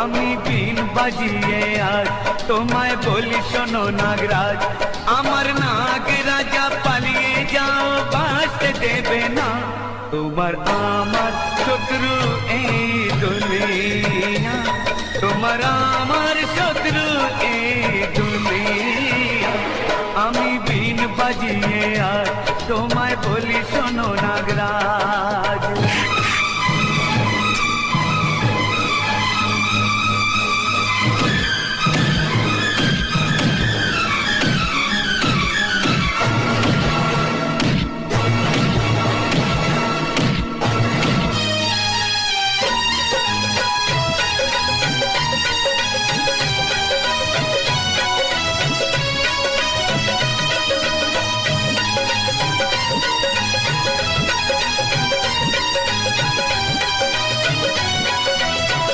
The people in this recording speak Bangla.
আমি বিন বাজিয়ে আজ তোমায় বলি শোনো নাগরাজ, আমার নাগ রাজা পালিয়ে যাও, বাঁচতে দেবে না। তোমার আমার শত্রু এই দুনিয়া, তোমার আমার শত্রু এই দুনিয়া। আমি বিন বাজিয়ে আজ তোমায় বলি শোনো নাগরাজ।